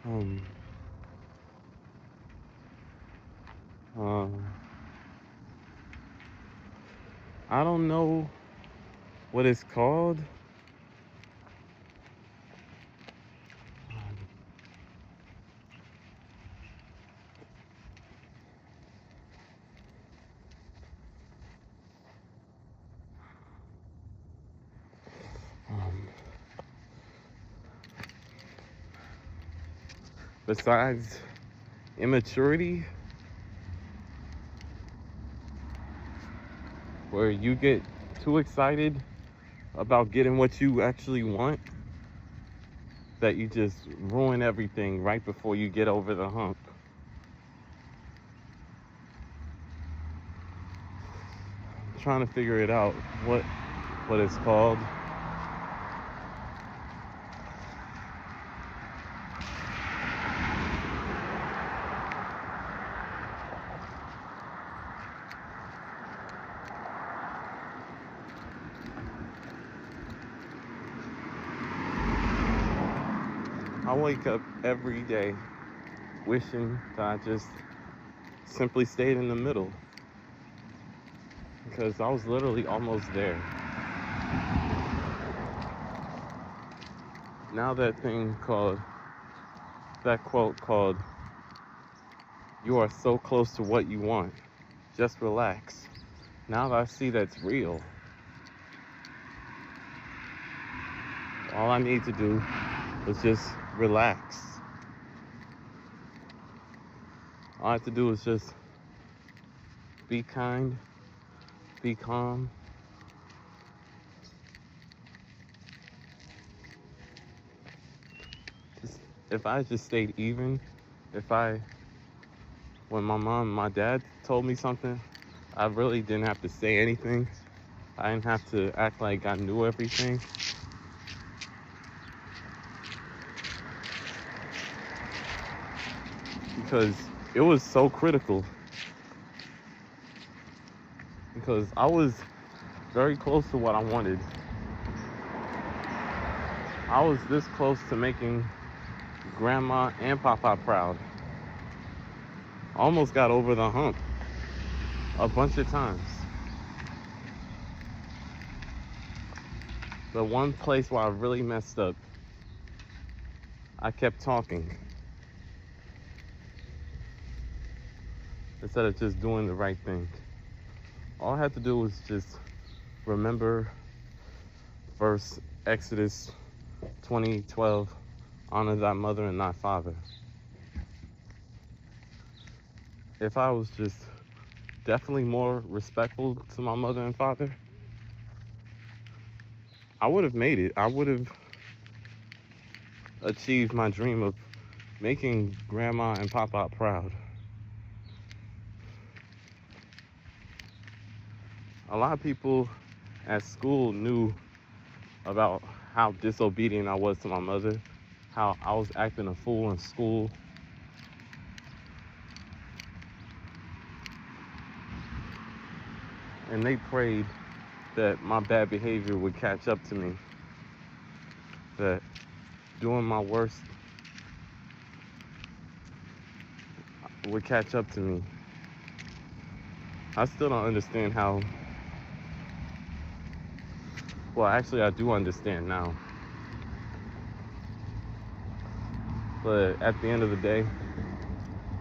Um, uh, I don't know what it's called. Um, Besides immaturity, where you get too excited about getting what you actually want that you just ruin everything right before you get over the hump. I'm trying to figure it out what it's called. I wake up every day wishing that I just simply stayed in the middle because I was literally almost there. Now that quote called, "You are so close to what you want, just relax." Now that I see that's real, all I need to do is just relax. All I have to do is just be kind, be calm. Just, if I just stayed even, if I, when my mom and my dad told me something, I really didn't have to say anything. I didn't have to act like I knew everything because it was so critical. Because I was very close to what I wanted. I was this close to making grandma and papa proud. Almost got over the hump a bunch of times. The one place where I really messed up, I kept talking instead of just doing the right thing. All I had to do was just remember verse Exodus 20:12, honor thy mother and thy father. If I was just definitely more respectful to my mother and father, I would have made it. I would have achieved my dream of making grandma and papa proud. A lot of people at school knew about how disobedient I was to my mother, how I was acting a fool in school. And they prayed that my bad behavior would catch up to me, that doing my worst would catch up to me. I still don't understand how, well, actually, I do understand now. But at the end of the day,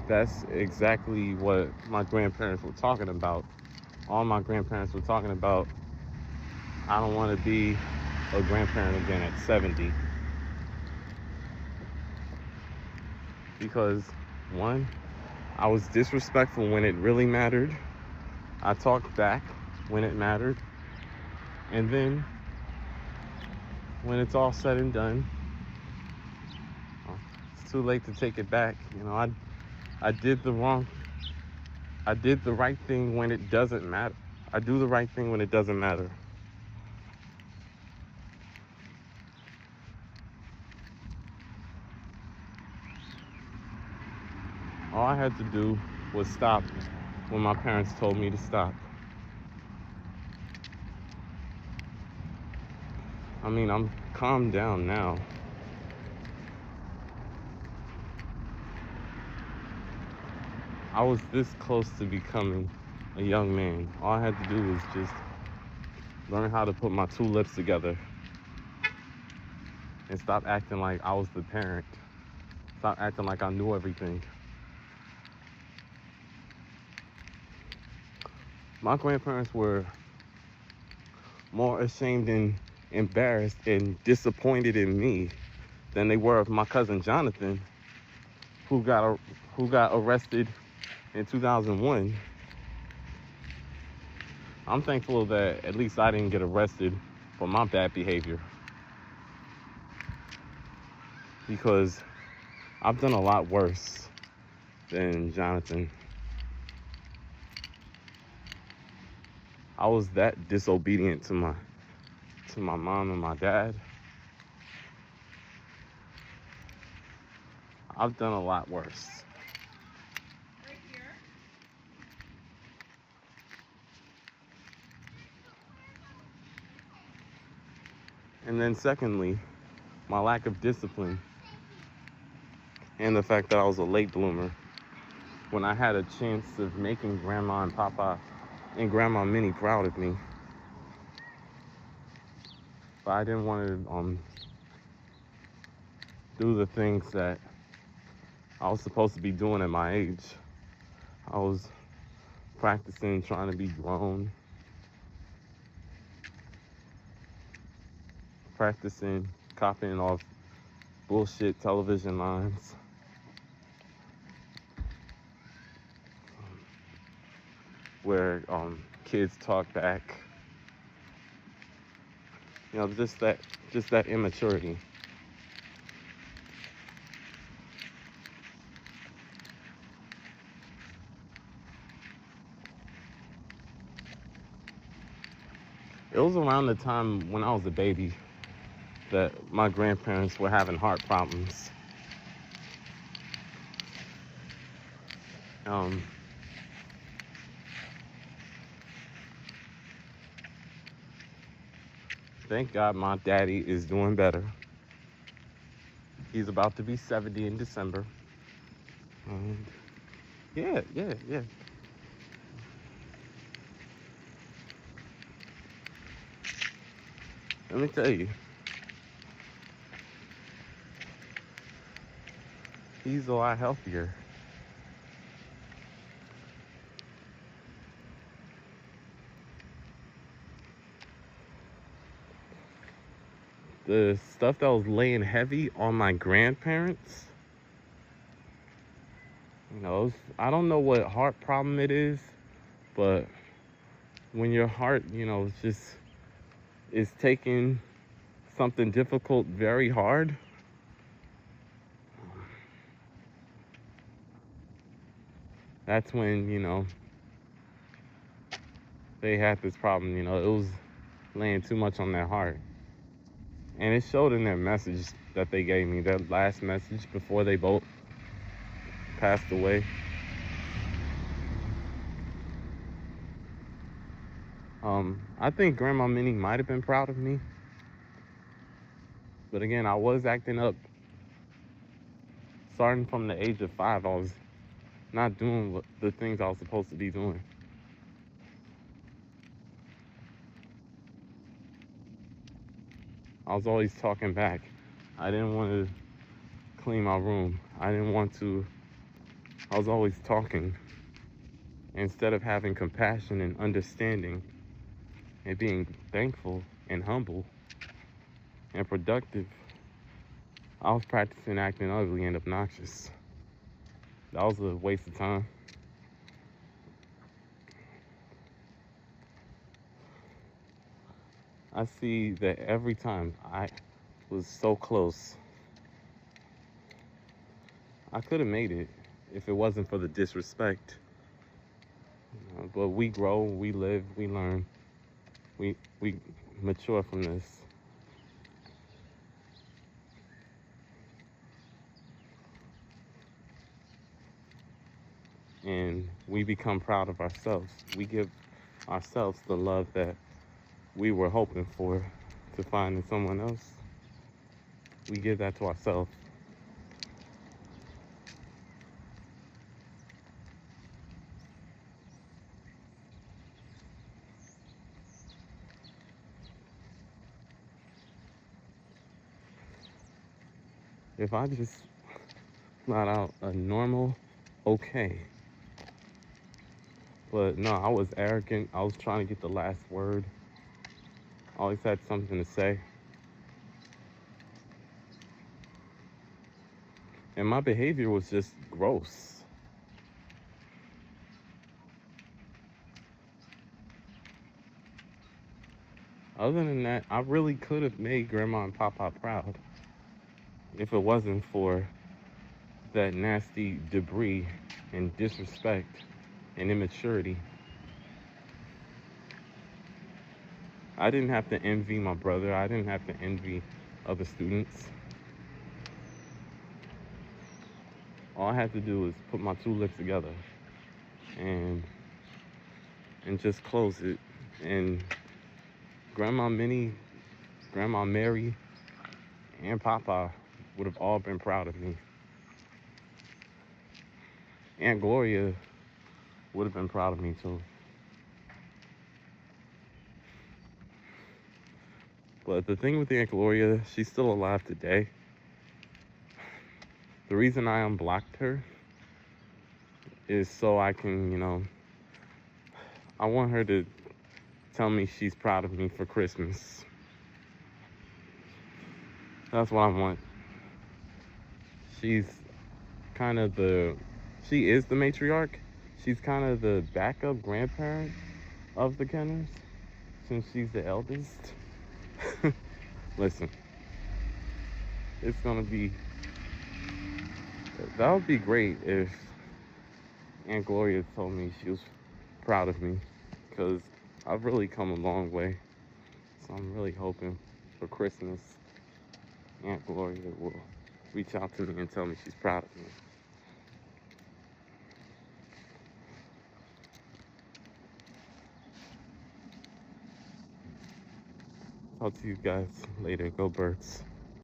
that's exactly what my grandparents were talking about. All my grandparents were talking about, I don't want to be a grandparent again at 70. Because, one, I was disrespectful when it really mattered. I talked back when it mattered. And then, when it's all said and done, it's too late to take it back. I did the wrong, I did the right thing when it doesn't matter. I do the right thing when it doesn't matter. All I had to do was stop when my parents told me to stop. I mean, I'm calmed down now. I was this close to becoming a young man. All I had to do was just learn how to put my two lips together and stop acting like I was the parent. Stop acting like I knew everything. My grandparents were more ashamed and embarrassed and disappointed in me than they were of my cousin Jonathan, who got arrested in 2001. I'm thankful that at least I didn't get arrested for my bad behavior, because I've done a lot worse than Jonathan. I was that disobedient to my mom and my dad. I've done a lot worse. Right here. And then secondly, my lack of discipline and the fact that I was a late bloomer when I had a chance of making Grandma and Papa and Grandma Minnie proud of me. But I didn't want to do the things that I was supposed to be doing at my age. I was practicing trying to be grown, practicing copying off bullshit television lines, where kids talk back. You know, just that immaturity. It was around the time when I was a baby that my grandparents were having heart problems. Um, thank God my daddy is doing better. He's about to be 70 in December. And yeah. Let me tell you, he's a lot healthier. The stuff that was laying heavy on my grandparents, you know, I don't know what heart problem it is, but when your heart, you know, is taking something difficult very hard, that's when, you know, they had this problem. You know, it was laying too much on their heart. And it showed in their message that they gave me, their last message before they both passed away. I think Grandma Minnie might have been proud of me. But again, I was acting up. Starting from the age of 5, I was not doing the things I was supposed to be doing. I was always talking back. I didn't want to clean my room. I was always talking. Instead of having compassion and understanding and being thankful and humble and productive, I was practicing acting ugly and obnoxious. That was a waste of time. I see that every time I was so close. I could have made it if it wasn't for the disrespect. But we grow, we live, we learn, we mature from this. And we become proud of ourselves. We give ourselves the love that we were hoping for to find in someone else. We give that to ourselves. if I just flat out a normal okay. But no, I was arrogant. I was trying to get the last word. I always had something to say. And my behavior was just gross. Other than that, I really could have made Grandma and Papa proud if it wasn't for that nasty debris and disrespect and immaturity. I didn't have to envy my brother. I didn't have to envy other students. All I had to do was put my two lips together and just close it. And Grandma Minnie, Grandma Mary, and Papa would have all been proud of me. Aunt Gloria would have been proud of me too. But the thing with Aunt Gloria, she's still alive today. The reason I unblocked her is so I can, I want her to tell me she's proud of me for Christmas. That's what I want. She's kind of she is the matriarch. She's kind of the backup grandparent of the Kenners since she's the eldest. Listen, it's gonna be, that would be great if Aunt Gloria told me she was proud of me because I've really come a long way. So I'm really hoping for Christmas, Aunt Gloria will reach out to me and tell me she's proud of me. Talk to you guys later. Go Birds.